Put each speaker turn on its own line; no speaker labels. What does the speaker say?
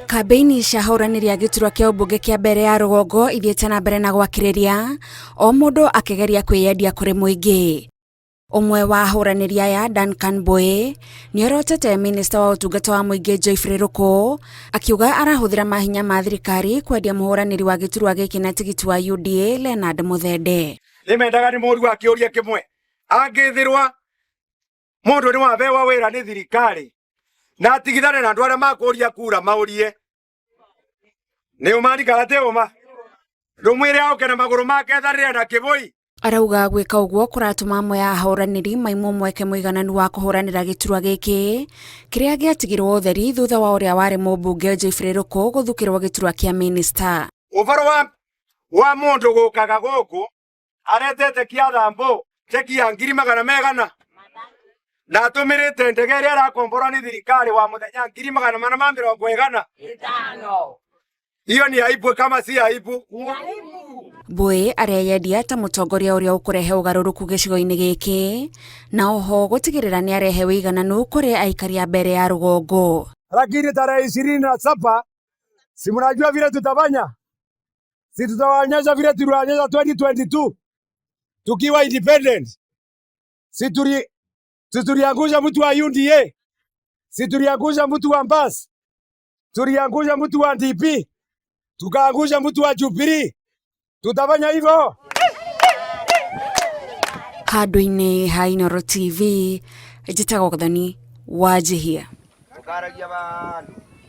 Kabeini cia hũranĩri ya gĩturwa kĩa ũmbunge kĩa mbere ya rũgongo ithiĩte na mbere na gwakĩrĩria, o mũndũ akĩgeria kwĩyendia kũrĩ mũingĩ. Ũmwe wa ahũranĩri aya, Duncan Boy, nĩorotete minista wa ũtungata wa mũingĩ Geoffrey Ruku, akiuga arahũthĩra mahinya ma thirikari kwendia mũhũranĩri wa gĩturwa gĩkĩ na tigiti wa UDA Leonard Muthende.
Nimendaga nĩ mũndũ akĩũria kĩmwe, angĩthirwa mũndũ nĩ wabewa wĩra nĩ thirikari na atigithane na andũ arĩa makũria kura maurie nĩ ũmandikaga te ũma ndũmwĩre aũke na magũrũ make etharĩre na kĩbũi.
Arauga gwĩka ũguo kũratũma amwe ya ahũranĩri maimwo mweke mũigananu wa kũhũranĩra gĩturwa gĩkĩ kĩrĩa gĩatigirwo ũtheri thutha wa ũrĩa warĩ mũmbunge Geoffrey Ruku gũthukĩrwo gĩturwa kĩa minista.
Ũbaro wa mũndũ gũkaga gũkũ aretete kĩathambo tekia 200,000 na atũmĩrĩte ndege ĩrĩa ĩrakomborwo nĩ thirikari wa mũthenya 450. Hiyo ni aibu kama si aibu.
Boy areyendia ta mũtongoria ũrĩa ũkũrehe ũgarũrũku gĩcigo-inĩ gĩkĩ na oho gũtigĩrĩra nĩ arehe ũigananu kũrĩ aikari a mbere ya rũgongo.
Lakini tarehe 27 si mnajua vile tutafanya? Si tutawaonyesha vile tulionyesha 2022 tukiwa independent. Si tuliangusha mtu wa UDA, si tuliangusha mtu wa Mbas, tuliangusha mtu wa DP, tukaangusha mtu wa Jubilee. Tutafanya hivyo.
Handũ-inĩ ha Inooro TV, njĩtagwo Gathoni Wanjihia.